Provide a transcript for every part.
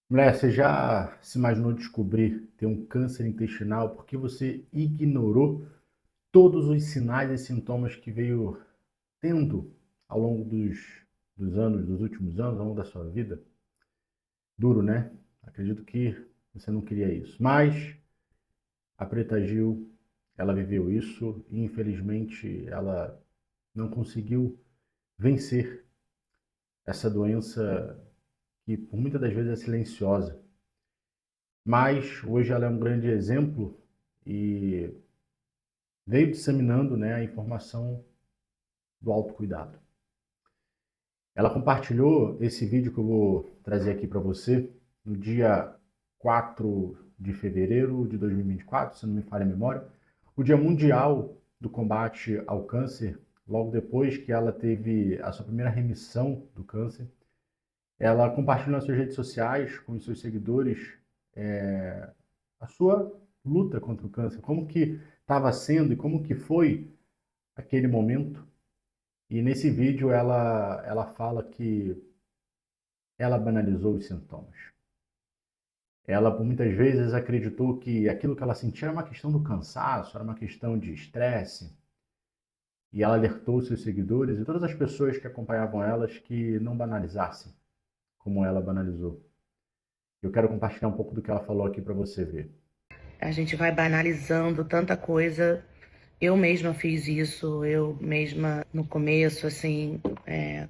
Mulher, você já se imaginou descobrir ter um câncer intestinal porque você ignorou todos os sinais e sintomas que veio tendo ao longo dos anos, dos últimos anos, ao longo da sua vida? Duro, né? Acredito que você não queria isso. Mas a Preta Gil, ela viveu isso e infelizmente ela não conseguiu vencer essa doença que por muitas das vezes é silenciosa. Mas hoje ela é um grande exemplo e veio disseminando, né, a informação do autocuidado. Ela compartilhou esse vídeo que eu vou trazer aqui para você no dia 4 de fevereiro de 2024, se não me falha a memória, o Dia Mundial do Combate ao Câncer. Logo depois que ela teve a sua primeira remissão do câncer, ela compartilhou nas suas redes sociais com os seus seguidores a sua luta contra o câncer, como que estava sendo e como que foi aquele momento. E nesse vídeo ela fala que ela banalizou os sintomas. Ela, por muitas vezes, acreditou que aquilo que ela sentia era uma questão do cansaço, era uma questão de estresse. E ela alertou seus seguidores e todas as pessoas que acompanhavam elas que não banalizassem, como ela banalizou. Eu quero compartilhar um pouco do que ela falou aqui para você ver. A gente vai banalizando tanta coisa. Eu mesma fiz isso, eu mesma no começo, assim,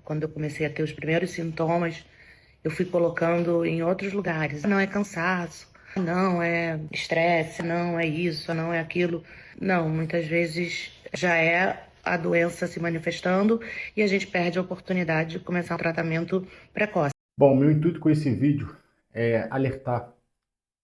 quando eu comecei a ter os primeiros sintomas, eu fui colocando em outros lugares. Não é cansaço, não é estresse, não é isso, não é aquilo. Não, muitas vezes já é a doença se manifestando e a gente perde a oportunidade de começar um tratamento precoce. Bom, meu intuito com esse vídeo é alertar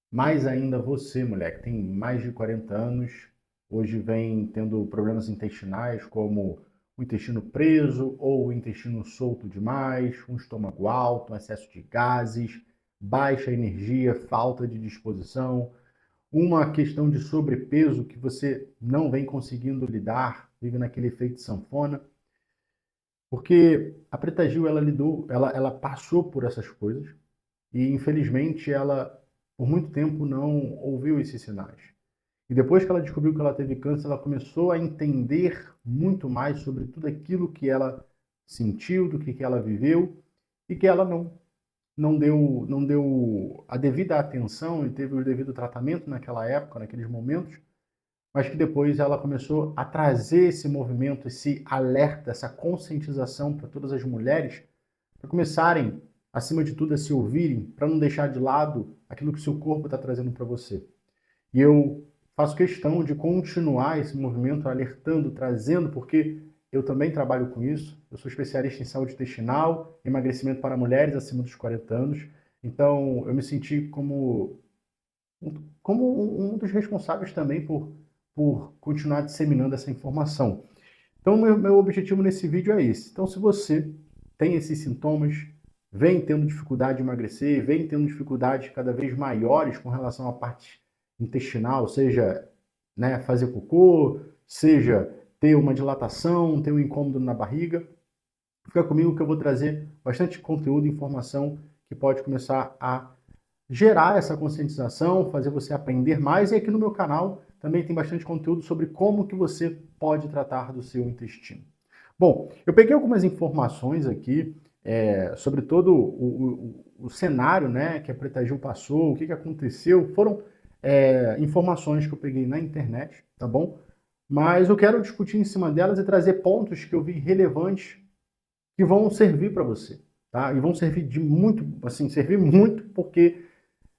mais ainda você, mulher, que tem mais de 40 anos, hoje vem tendo problemas intestinais, como o intestino preso ou o intestino solto demais, um estômago alto, um excesso de gases, baixa energia, falta de disposição, uma questão de sobrepeso que você não vem conseguindo lidar, vive naquele efeito sanfona, porque a Preta Gil, ela passou por essas coisas e infelizmente ela por muito tempo não ouviu esses sinais. E depois que ela descobriu que ela teve câncer, ela começou a entender muito mais sobre tudo aquilo que ela sentiu, do que ela viveu e que ela não deu a devida atenção e teve o devido tratamento naquela época, naqueles momentos, mas que depois ela começou a trazer esse movimento, esse alerta, essa conscientização para todas as mulheres, para começarem, acima de tudo, a se ouvirem, para não deixar de lado aquilo que o seu corpo está trazendo para você. E eu faço questão de continuar esse movimento alertando, trazendo, porque eu também trabalho com isso. Eu sou especialista em saúde intestinal, emagrecimento para mulheres acima dos 40 anos. Então, eu me senti como um dos responsáveis também por continuar disseminando essa informação. Então, meu objetivo nesse vídeo é esse. Então, se você tem esses sintomas, vem tendo dificuldade de emagrecer, vem tendo dificuldades cada vez maiores com relação à parte intestinal, seja, né, fazer cocô, seja ter uma dilatação, ter um incômodo na barriga, fica comigo que eu vou trazer bastante conteúdo e informação que pode começar a gerar essa conscientização, fazer você aprender mais. E aqui no meu canal também tem bastante conteúdo sobre como que você pode tratar do seu intestino. Bom, eu peguei algumas informações aqui sobre todo o cenário, né, que a Preta Gil passou, o que aconteceu. Foram informações que eu peguei na internet, tá bom? Mas eu quero discutir em cima delas e trazer pontos que eu vi relevantes que vão servir para você, tá? E vão servir de muito, assim, servir muito porque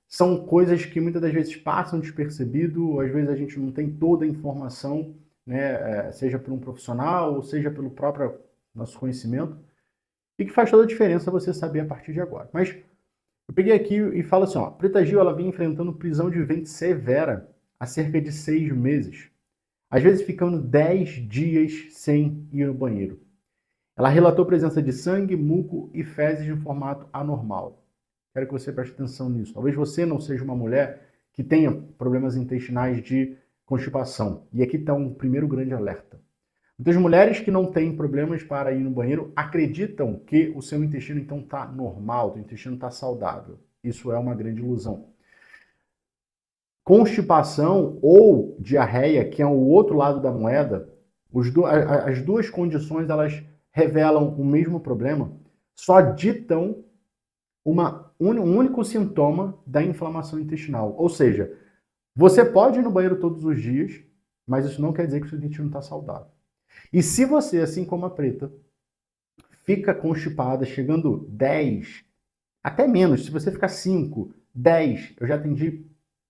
são coisas que muitas das vezes passam despercebido, às vezes a gente não tem toda a informação, né, seja por um profissional ou seja pelo próprio nosso conhecimento, e que faz toda a diferença você saber a partir de agora. Mas eu peguei aqui e falo assim, ó, Preta Gil, ela vem enfrentando prisão de ventre severa há cerca de 6 meses, às vezes ficando 10 dias sem ir no banheiro. Ela relatou presença de sangue, muco e fezes em formato anormal. Quero que você preste atenção nisso. Talvez você não seja uma mulher que tenha problemas intestinais de constipação. E aqui está um primeiro grande alerta. Muitas mulheres que não têm problemas para ir no banheiro acreditam que o seu intestino então está normal, o intestino está saudável. isso é uma grande ilusão. Constipação ou diarreia, que é o outro lado da moeda, as duas condições elas revelam o mesmo problema, só ditam um único sintoma da inflamação intestinal. Ou seja, você pode ir no banheiro todos os dias, mas isso não quer dizer que o seu intestino está saudável. E se você, assim como a Preta, fica constipada, chegando 10, até menos, se você ficar 5, 10, eu já atendi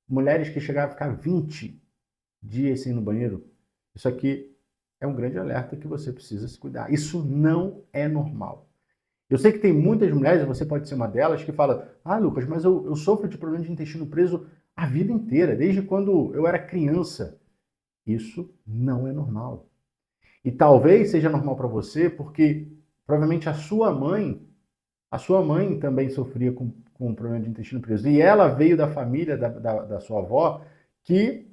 mulheres que chegaram a ficar 20 dias sem ir no banheiro, isso aqui é um grande alerta que você precisa se cuidar. Isso não é normal. Eu sei que tem muitas mulheres, você pode ser uma delas, que fala: ah, Lucas, mas eu sofro de problema de intestino preso a vida inteira, desde quando eu era criança. Isso não é normal. E talvez seja normal para você porque provavelmente a sua mãe também sofria com problema de intestino preso. E ela veio da família da sua avó que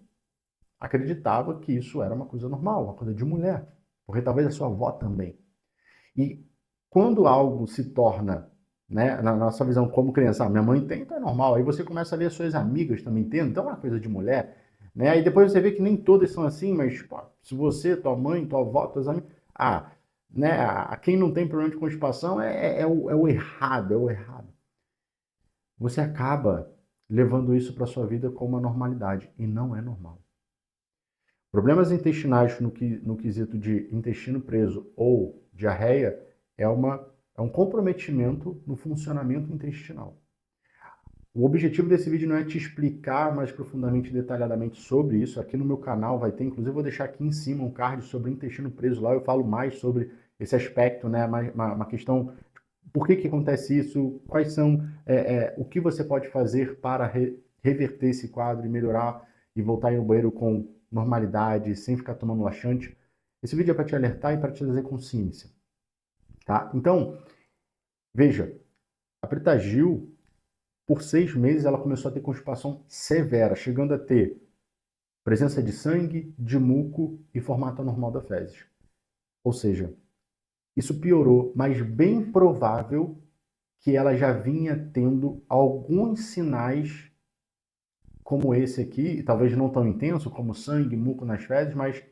acreditava que isso era uma coisa normal, uma coisa de mulher. Porque talvez a sua avó também. E quando algo se torna, né, na nossa visão como criança, minha mãe tem, então é normal. Aí você começa a ver as suas amigas também tendo, então é uma coisa de mulher. Né? Aí depois você vê que nem todas são assim, mas pô, se você, tua mãe, tua avó, teus amigos. Né, quem não tem problema de constipação é o errado, é o errado. Você acaba levando isso para sua vida como uma normalidade, e não é normal. Problemas intestinais no quesito de intestino preso ou diarreia é um comprometimento no funcionamento intestinal. O objetivo desse vídeo não é te explicar mais profundamente e detalhadamente sobre isso. Aqui no meu canal vai ter, inclusive eu vou deixar aqui em cima um card sobre intestino preso. Lá eu falo mais sobre esse aspecto, né? Uma questão, por que acontece isso, quais são, o que você pode fazer para reverter esse quadro e melhorar e voltar ao banheiro com normalidade, sem ficar tomando laxante. Esse vídeo é para te alertar e para te trazer consciência. Tá? Então, veja, a Preta Gil, por 6 meses, ela começou a ter constipação severa, chegando a ter presença de sangue, de muco e formato anormal da fezes. Ou seja, isso piorou, mas bem provável que ela já vinha tendo alguns sinais como esse aqui, talvez não tão intenso como sangue, muco nas fezes, mas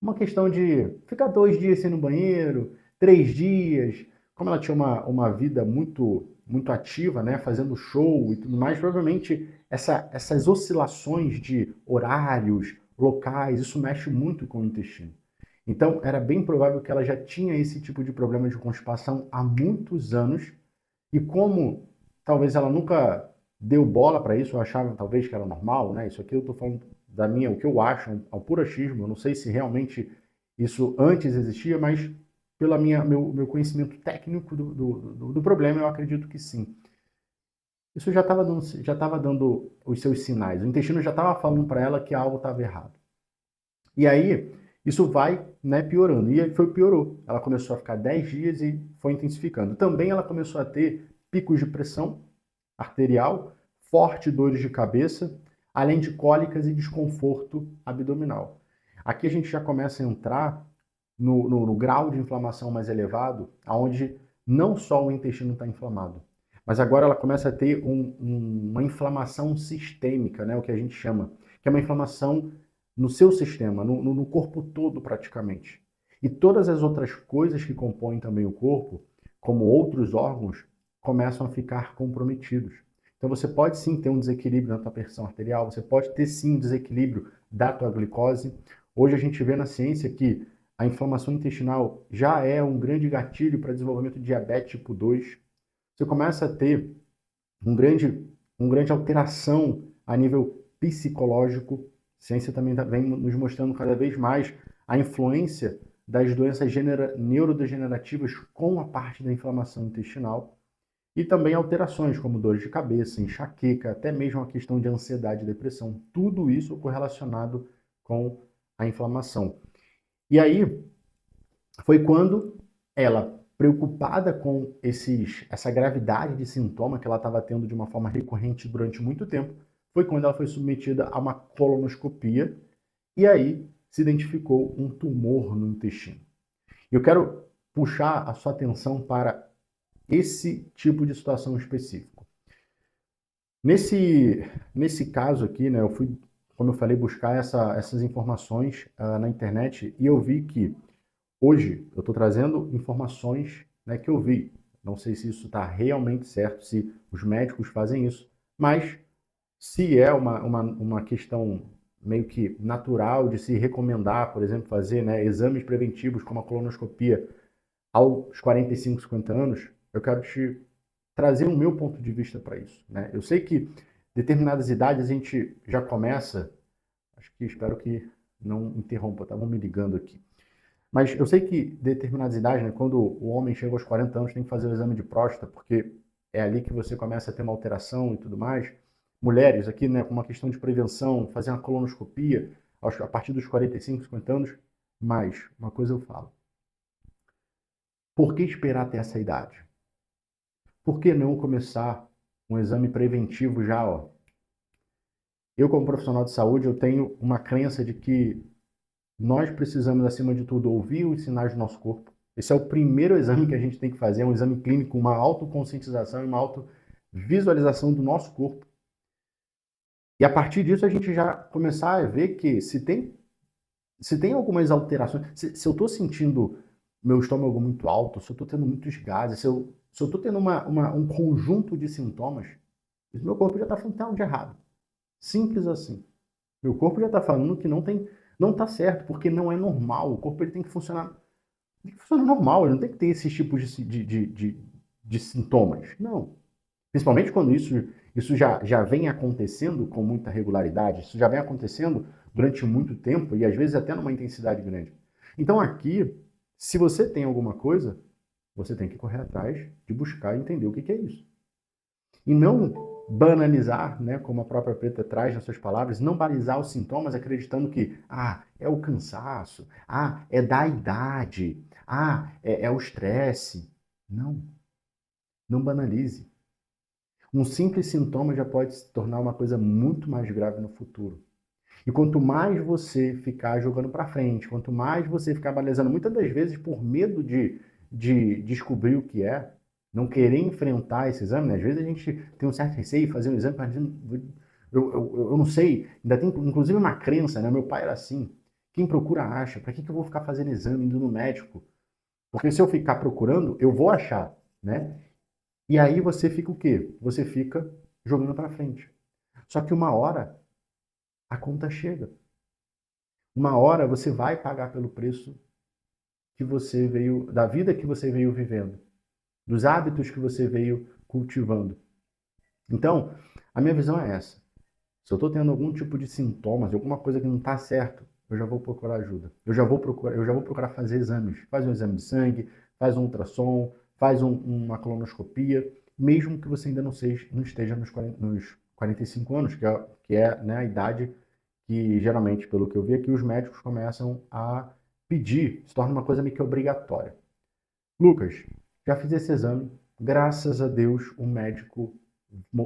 uma questão de ficar 2 dias sem ir no banheiro, 3 dias. Como ela tinha uma vida muito ativa, né, fazendo show e tudo mais, provavelmente essas oscilações de horários, locais, isso mexe muito com o intestino. Então, era bem provável que ela já tinha esse tipo de problema de constipação há muitos anos, e como talvez ela nunca deu bola para isso, eu achava talvez que era normal, né? Isso aqui eu estou falando o que eu acho, ao puro achismo, eu não sei se realmente isso antes existia, mas pelo meu conhecimento técnico do problema, eu acredito que sim. Isso já estava dando os seus sinais, o intestino já estava falando para ela que algo estava errado. E aí, isso vai, né, piorando, e piorou. Ela começou a ficar 10 dias e foi intensificando. Também ela começou a ter picos de pressão arterial, forte dores de cabeça, além de cólicas e desconforto abdominal. Aqui a gente já começa a entrar no grau de inflamação mais elevado, onde não só o intestino está inflamado, mas agora ela começa a ter uma inflamação sistêmica, né, o que a gente chama, que é uma inflamação no seu sistema, no corpo todo praticamente. E todas as outras coisas que compõem também o corpo, como outros órgãos, começam a ficar comprometidos. Então você pode sim ter um desequilíbrio na tua pressão arterial, você pode ter sim um desequilíbrio da tua glicose. Hoje a gente vê na ciência que a inflamação intestinal já é um grande gatilho para desenvolvimento de diabetes tipo 2. Você começa a ter uma grande alteração a nível psicológico. A ciência também vem nos mostrando cada vez mais a influência das doenças neurodegenerativas com a parte da inflamação intestinal. E também alterações como dores de cabeça, enxaqueca, até mesmo a questão de ansiedade e depressão. Tudo isso correlacionado com a inflamação. E aí foi quando ela, preocupada com essa gravidade de sintoma que ela estava tendo de uma forma recorrente durante muito tempo, foi quando ela foi submetida a uma colonoscopia e aí se identificou um tumor no intestino. Eu quero puxar a sua atenção para esse tipo de situação específico. Nesse caso aqui, né, eu fui, como eu falei, buscar essas informações na internet e eu vi que hoje eu estou trazendo informações, né, que eu vi. Não sei se isso está realmente certo, se os médicos fazem isso, mas se é uma questão meio que natural de se recomendar, por exemplo, fazer, né, exames preventivos como a colonoscopia aos 45, 50 anos, eu quero te trazer o meu ponto de vista para isso, né? Eu sei que determinadas idades a gente já começa, acho que espero que não interrompa, estavam me ligando aqui. Mas eu sei que determinadas idades, né, quando o homem chega aos 40 anos, tem que fazer o exame de próstata, porque é ali que você começa a ter uma alteração e tudo mais. Mulheres aqui, né, com uma questão de prevenção, fazer uma colonoscopia a partir dos 45, 50 anos. Mas, uma coisa eu falo, por que esperar até essa idade? Por que não começar um exame preventivo já, ó? Eu, como profissional de saúde, eu tenho uma crença de que nós precisamos, acima de tudo, ouvir os sinais do nosso corpo. Esse é o primeiro exame que a gente tem que fazer, é um exame clínico, uma autoconscientização e uma autovisualização do nosso corpo. E a partir disso a gente já começar a ver que se tem algumas alterações, se eu estou sentindo meu estômago muito alto, se eu estou tendo muitos gases, se eu estou tendo um conjunto de sintomas, meu corpo já está falando que tem algo de errado. Simples assim. Meu corpo já está falando que não está certo, porque não é normal. O corpo ele tem que funcionar normal, ele não tem que ter esses tipos de sintomas. Não. Principalmente quando isso já vem acontecendo com muita regularidade, isso já vem acontecendo durante muito tempo e às vezes até numa intensidade grande. Então aqui, se você tem alguma coisa, você tem que correr atrás de buscar e entender o que é isso. E não banalizar, né, como a própria Preta traz nas suas palavras, não banalizar os sintomas acreditando que, é o cansaço, é da idade, é o estresse. Não, não banalize. Um simples sintoma já pode se tornar uma coisa muito mais grave no futuro. E quanto mais você ficar jogando para frente, quanto mais você ficar banalizando, muitas das vezes por medo de descobrir o que é, não querer enfrentar esse exame, né? Às vezes a gente tem um certo receio de fazer um exame, mas eu não sei, ainda tem inclusive uma crença, né? Meu pai era assim, quem procura acha, para que eu vou ficar fazendo exame indo no médico? Porque se eu ficar procurando, eu vou achar, né? E aí você fica o quê? Você fica jogando para frente. Só que uma hora a conta chega. Uma hora você vai pagar pelo preço que você veio, da vida que você veio vivendo, dos hábitos que você veio cultivando. Então, a minha visão é essa. Se eu estou tendo algum tipo de sintomas, alguma coisa que não está certo, eu já vou procurar ajuda. Eu já vou procurar fazer exames. Faz um exame de sangue, faz um ultrassom, faz uma colonoscopia, mesmo que você ainda não esteja nos 45 anos, que é, né, a idade que geralmente, pelo que eu vi aqui, os médicos começam a pedir, se torna uma coisa meio que obrigatória. Lucas, já fiz esse exame, graças a Deus o médico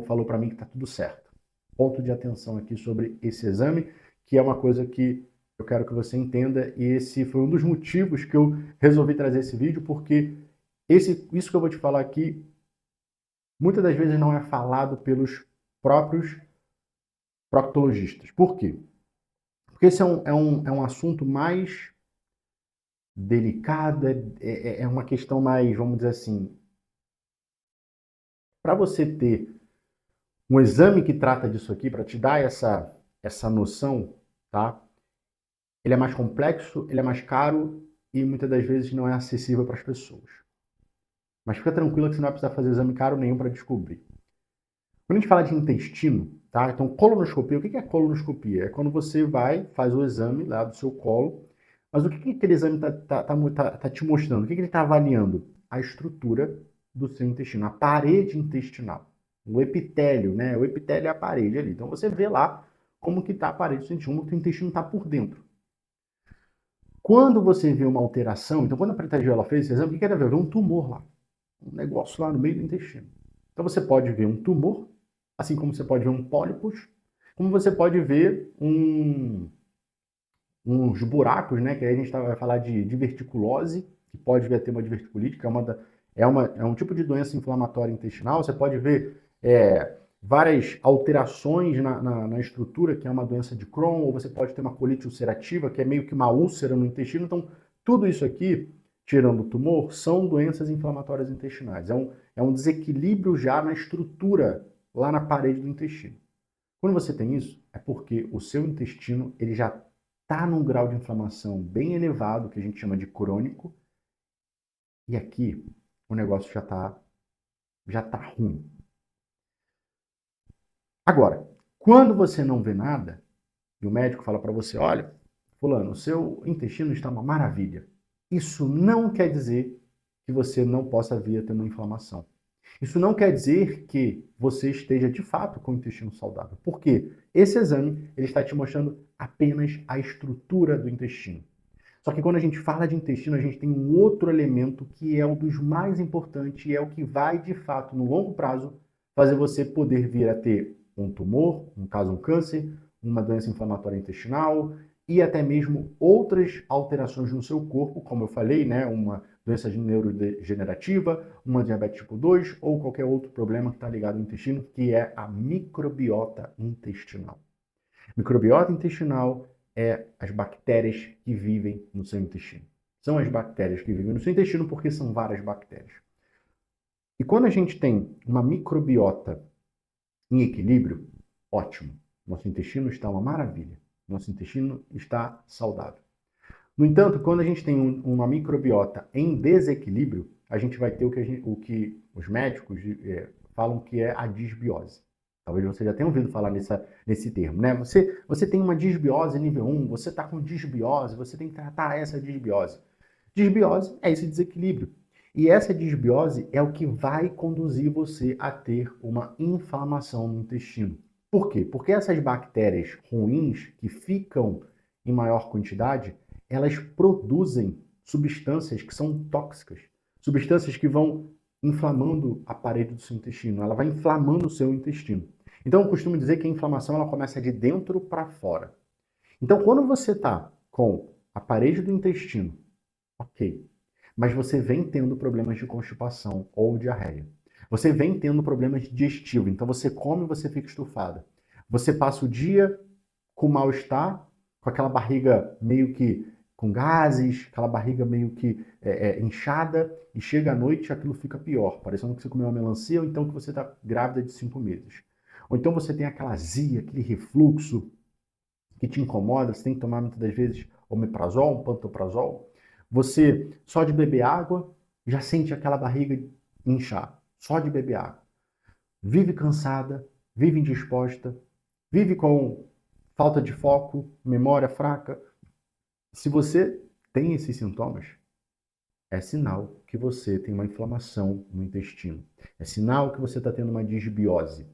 falou para mim que está tudo certo. Ponto de atenção aqui sobre esse exame, que é uma coisa que eu quero que você entenda, e esse foi um dos motivos que eu resolvi trazer esse vídeo, porque isso que eu vou te falar aqui, muitas das vezes não é falado pelos próprios proctologistas. Por quê? Porque esse é um assunto mais delicado, é uma questão mais, vamos dizer assim, para você ter um exame que trata disso aqui, para te dar essa noção, tá? Ele é mais complexo, ele é mais caro e muitas das vezes não é acessível para as pessoas. Mas fica tranquilo que você não vai precisar fazer exame caro nenhum para descobrir. Quando a gente fala de intestino, tá? Então, colonoscopia, o que é colonoscopia? É quando você faz o exame lá do seu colo, mas o que aquele exame tá te mostrando? O que ele está avaliando? A estrutura do seu intestino, a parede intestinal, o epitélio, né? O epitélio é a parede ali. Então, você vê lá como que está a parede do seu intestino, como que o intestino está por dentro. Quando você vê uma alteração, então quando a Preta Gil ela fez esse exame, o que ela viu? Ela viu um tumor lá, um negócio lá no meio do intestino. Então você pode ver um tumor, assim como você pode ver um pólipos, como você pode ver uns buracos, né? Que aí a gente vai falar de diverticulose, que pode vir a ter uma diverticulite, que é um tipo de doença inflamatória intestinal. Você pode ver várias alterações na estrutura, que é uma doença de Crohn, ou você pode ter uma colite ulcerativa, que é meio que uma úlcera no intestino. Então, tudo isso aqui, tirando o tumor, são doenças inflamatórias intestinais. É um desequilíbrio já na estrutura, lá na parede do intestino. Quando você tem isso, é porque o seu intestino ele já está num grau de inflamação bem elevado, que a gente chama de crônico, e aqui o negócio já tá ruim. Agora, quando você não vê nada, e o médico fala para você, olha, fulano, o seu intestino está uma maravilha. Isso não quer dizer que você não possa vir a ter uma inflamação. Isso não quer dizer que você esteja de fato com o intestino saudável. Por quê? Esse exame ele está te mostrando apenas a estrutura do intestino. Só que quando a gente fala de intestino, a gente tem um outro elemento que é um dos mais importantes e é o que vai, de fato, no longo prazo, fazer você poder vir a ter um tumor, no caso um câncer, uma doença inflamatória intestinal e até mesmo outras alterações no seu corpo, como eu falei, né, uma doença neurodegenerativa, uma diabetes tipo 2 ou qualquer outro problema que está ligado ao intestino, que é a microbiota intestinal. Microbiota intestinal é as bactérias que vivem no seu intestino. São as bactérias que vivem no seu intestino porque são várias bactérias. E quando a gente tem uma microbiota em equilíbrio, ótimo. Nosso intestino está uma maravilha. Nosso intestino está saudável. No entanto, quando a gente tem uma microbiota em desequilíbrio, a gente vai ter o que os médicos falam que é a disbiose. Talvez você já tenha ouvido falar nesse termo, né? Você tem uma disbiose nível 1, você está com disbiose, você tem que tratar essa disbiose. Disbiose é esse desequilíbrio. E essa disbiose é o que vai conduzir você a ter uma inflamação no intestino. Por quê? Porque essas bactérias ruins que ficam em maior quantidade, elas produzem substâncias que são tóxicas. Substâncias que vão inflamando a parede do seu intestino. Ela vai inflamando o seu intestino. Então, eu costumo dizer que a inflamação ela começa de dentro para fora. Então, quando você está com a parede do intestino, ok, mas você vem tendo problemas de constipação ou diarreia. Você vem tendo problemas digestivos, então você come e você fica estufada. Você passa o dia com mal-estar, com aquela barriga meio que com gases, aquela barriga meio que inchada, e chega à noite e aquilo fica pior, parecendo que você comeu uma melancia ou então que você está grávida de 5 meses. Ou então você tem aquela azia, aquele refluxo que te incomoda, você tem que tomar muitas das vezes omeprazol, um pantoprazol. Você, só de beber água, já sente aquela barriga inchar. Só de beber água. Vive cansada, vive indisposta, vive com falta de foco, memória fraca. Se você tem esses sintomas, é sinal que você tem uma inflamação no intestino. É sinal que você está tendo uma disbiose.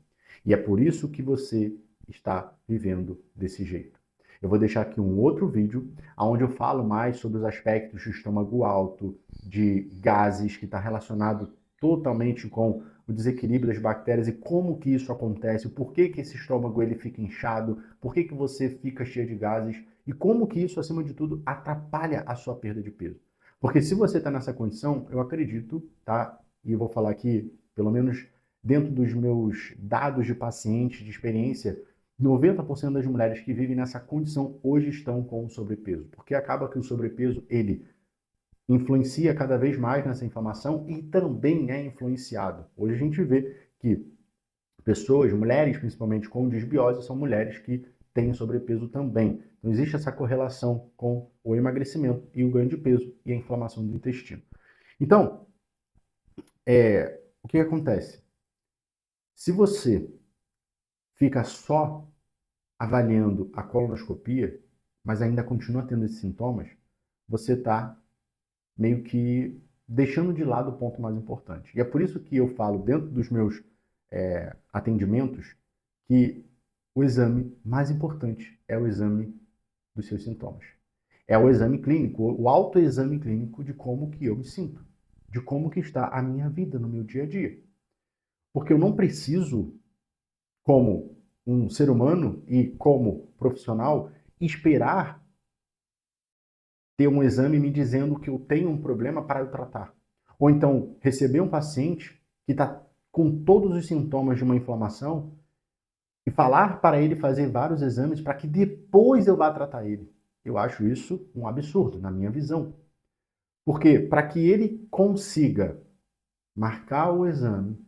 E é por isso que você está vivendo desse jeito. Eu vou deixar aqui um outro vídeo onde eu falo mais sobre os aspectos do estômago alto, de gases, que está relacionado totalmente com o desequilíbrio das bactérias e como que isso acontece, por que que esse estômago ele fica inchado, por que que você fica cheio de gases e como que isso, acima de tudo, atrapalha a sua perda de peso. Porque se você está nessa condição, eu acredito, tá? E eu vou falar aqui, pelo menos dentro dos meus dados de pacientes, de experiência, 90% das mulheres que vivem nessa condição hoje estão com sobrepeso. Porque acaba que o sobrepeso, ele influencia cada vez mais nessa inflamação e também é influenciado. Hoje a gente vê que pessoas, mulheres principalmente com disbiose, são mulheres que têm sobrepeso também. Então existe essa correlação com o emagrecimento e o ganho de peso e a inflamação do intestino. Então, o que acontece? Se você fica só avaliando a colonoscopia, mas ainda continua tendo esses sintomas, você está meio que deixando de lado o ponto mais importante. E é por isso que eu falo dentro dos meus atendimentos que o exame mais importante é o exame dos seus sintomas. É o exame clínico, o autoexame clínico de como que eu me sinto, de como que está a minha vida no meu dia a dia. Porque eu não preciso, como um ser humano e como profissional, esperar ter um exame me dizendo que eu tenho um problema para eu tratar. Ou então receber um paciente que está com todos os sintomas de uma inflamação e falar para ele fazer vários exames para que depois eu vá tratar ele. Eu acho isso um absurdo, na minha visão. Porque para que ele consiga marcar o exame,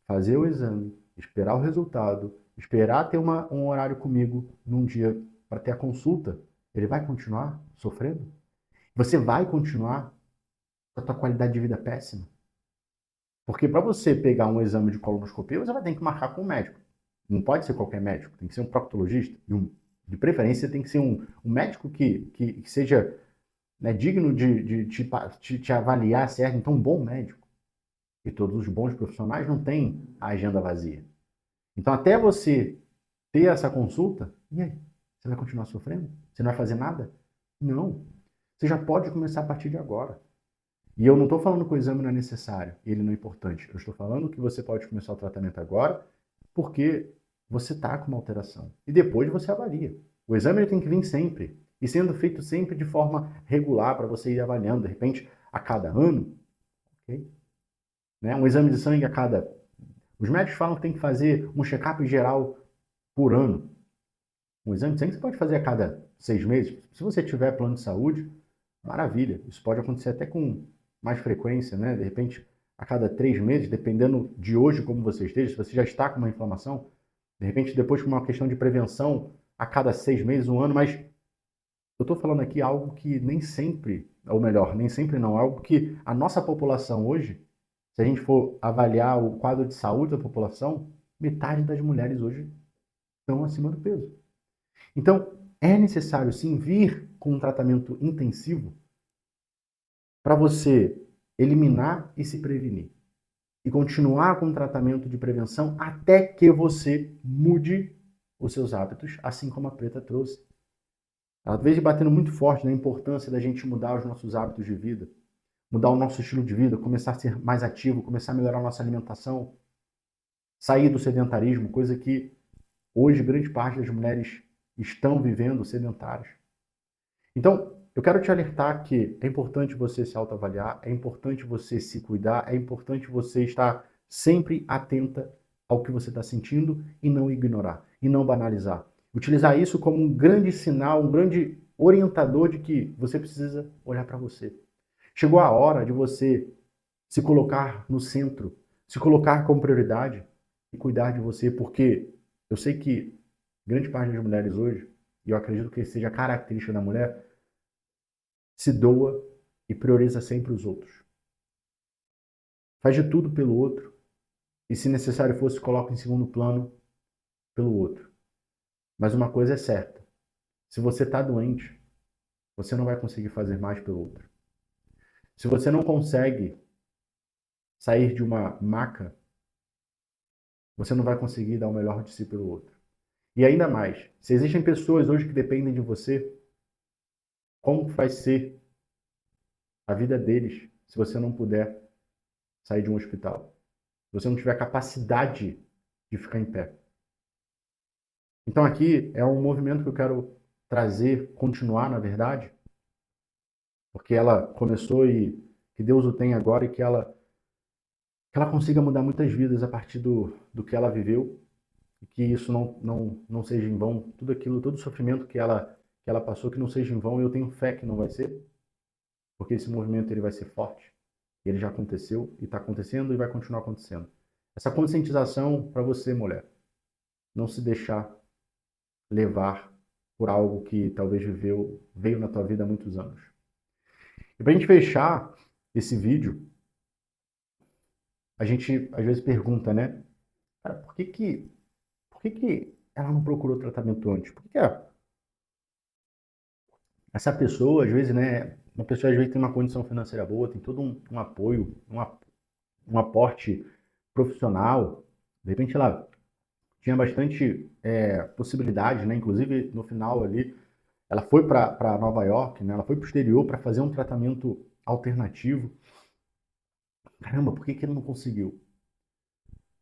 fazer o exame, esperar o resultado, esperar ter um horário comigo num dia para ter a consulta, ele vai continuar sofrendo? Você vai continuar com a tua qualidade de vida péssima? Porque para você pegar um exame de colonoscopia, você vai ter que marcar com o médico. Não pode ser qualquer médico, tem que ser um proctologista. De preferência, tem que ser um médico que seja, né, digno de te avaliar certo. Então, um bom médico. E todos os bons profissionais não têm a agenda vazia. Então, até você ter essa consulta, e aí? Você vai continuar sofrendo? Você não vai fazer nada? Não. Você já pode começar a partir de agora. E eu não estou falando que o exame não é necessário, ele não é importante. Eu estou falando que você pode começar o tratamento agora, porque você está com uma alteração. E depois você avalia. O exame ele tem que vir sempre. E sendo feito sempre de forma regular, para você ir avaliando, de repente, a cada ano. Okay? Né? Um exame de sangue a cada. Os médicos falam que tem que fazer um check-up geral por ano. Um exame de sangue você pode fazer a cada 6 meses. Se você tiver plano de saúde, maravilha. Isso pode acontecer até com mais frequência, né? De repente, a cada 3 meses, dependendo de hoje como você esteja, se você já está com uma inflamação, de repente, depois com uma questão de prevenção, a cada 6 meses, um ano, mas eu estou falando aqui algo que nem sempre, ou melhor, nem sempre não, algo que a nossa população hoje, se a gente for avaliar o quadro de saúde da população, metade das mulheres hoje estão acima do peso. Então, é necessário sim vir com um tratamento intensivo para você eliminar e se prevenir. E continuar com o tratamento de prevenção até que você mude os seus hábitos, assim como a Preta trouxe. Ela veio batendo muito forte na importância da gente mudar os nossos hábitos de vida, mudar o nosso estilo de vida, começar a ser mais ativo, começar a melhorar a nossa alimentação, sair do sedentarismo, coisa que hoje grande parte das mulheres estão vivendo sedentárias. Então, eu quero te alertar que é importante você se autoavaliar, é importante você se cuidar, é importante você estar sempre atenta ao que você está sentindo e não ignorar, e não banalizar. Utilizar isso como um grande sinal, um grande orientador de que você precisa olhar para você. Chegou a hora de você se colocar no centro, se colocar como prioridade e cuidar de você, porque eu sei que grande parte das mulheres hoje, e eu acredito que seja característica da mulher, se doa e prioriza sempre os outros. Faz de tudo pelo outro e, se necessário for, se coloca em segundo plano pelo outro. Mas uma coisa é certa: se você está doente, você não vai conseguir fazer mais pelo outro. Se você não consegue sair de uma maca, você não vai conseguir dar o melhor de si pelo outro. E ainda mais, se existem pessoas hoje que dependem de você, como vai ser a vida deles se você não puder sair de um hospital? Se você não tiver capacidade de ficar em pé. Então aqui é um movimento que eu quero trazer, continuar, na verdade, porque ela começou e que Deus o tem agora e que ela consiga mudar muitas vidas a partir do que ela viveu e que isso não seja em vão, tudo aquilo, todo o sofrimento que ela passou, que não seja em vão, e eu tenho fé que não vai ser, porque esse movimento ele vai ser forte, ele já aconteceu e está acontecendo e vai continuar acontecendo. Essa conscientização para você, mulher, não se deixar levar por algo que talvez veio na tua vida há muitos anos. E para a gente fechar esse vídeo, a gente às vezes pergunta, né? Cara, por que que ela não procurou tratamento antes? Por que essa pessoa, às vezes, né? Uma pessoa às vezes tem uma condição financeira boa, tem todo um apoio, um aporte profissional. De repente ela tinha bastante possibilidade, né? Inclusive no final ali, ela foi para Nova York, né? Ela foi para o exterior para fazer um tratamento alternativo. Caramba, por que que ele não conseguiu?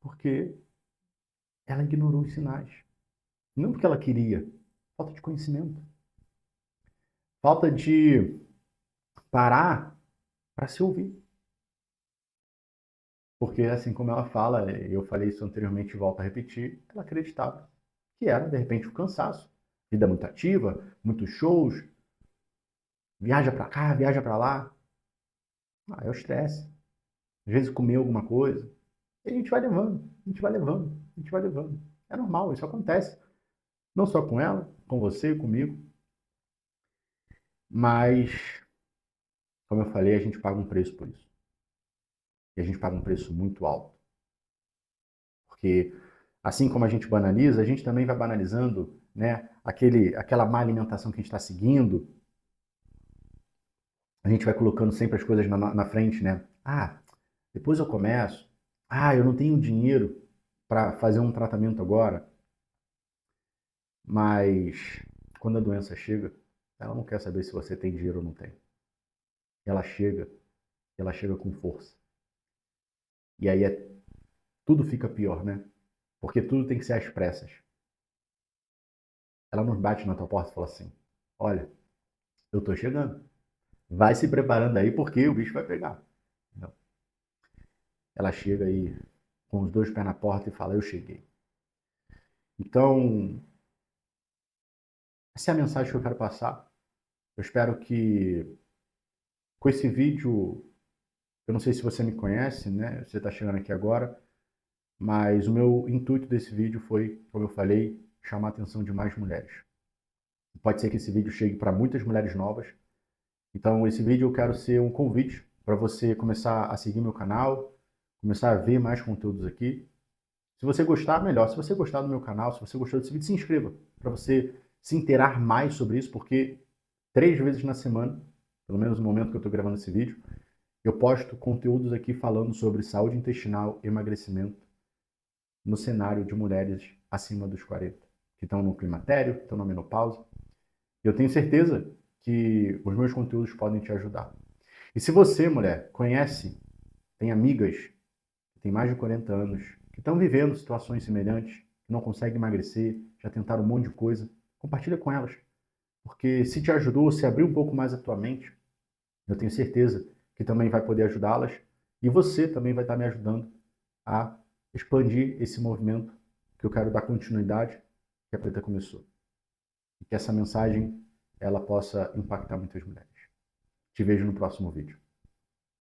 Porque ela ignorou os sinais. Não porque ela queria, falta de conhecimento. Falta de parar para se ouvir. Porque, assim como ela fala, eu falei isso anteriormente e volto a repetir, ela acreditava. que era, de repente, o cansaço. Vida muito ativa, muitos shows, viaja para cá, viaja para lá. Ah, é o estresse. Às vezes comeu alguma coisa. E a gente vai levando, a gente vai levando, a gente vai levando. É normal, isso acontece. Não só com ela, com você, comigo. Mas, como eu falei, a gente paga um preço por isso. E a gente paga um preço muito alto. Porque, assim como a gente banaliza, a gente também vai banalizando, né, aquela má alimentação que a gente está seguindo. A gente vai colocando sempre as coisas na frente, né? Ah, depois eu começo. Ah, eu não tenho dinheiro para fazer um tratamento agora. Mas quando a doença chega, ela não quer saber se você tem dinheiro ou não tem. Ela chega com força. E aí tudo fica pior, né? Porque tudo tem que ser às pressas. Ela não bate na tua porta e fala assim: olha, eu tô chegando. Vai se preparando aí porque o bicho vai pegar. Não. Ela chega aí com os dois pés na porta e fala: eu cheguei. Então, essa é a mensagem que eu quero passar. Eu espero que com esse vídeo, eu não sei se você me conhece, né? Você está chegando aqui agora, mas o meu intuito desse vídeo foi, como eu falei, chamar a atenção de mais mulheres. Pode ser que esse vídeo chegue para muitas mulheres novas. Então, esse vídeo eu quero ser um convite para você começar a seguir meu canal, começar a ver mais conteúdos aqui. Se você gostar, melhor. Se você gostar do meu canal, se você gostou desse vídeo, se inscreva para você se inteirar mais sobre isso, porque 3 vezes na semana, pelo menos no momento que eu estou gravando esse vídeo, eu posto conteúdos aqui falando sobre saúde intestinal, emagrecimento, no cenário de mulheres acima dos 40, que estão no climatério, que estão na menopausa. Eu tenho certeza que os meus conteúdos podem te ajudar. E se você, mulher, conhece, tem amigas que têm mais de 40 anos, que estão vivendo situações semelhantes, que não conseguem emagrecer, já tentaram um monte de coisa, compartilha com elas. Porque se te ajudou, se abrir um pouco mais a tua mente, eu tenho certeza que também vai poder ajudá-las e você também vai estar me ajudando a expandir esse movimento que eu quero dar continuidade que a Preta começou. E que essa mensagem ela possa impactar muitas mulheres. Te vejo no próximo vídeo.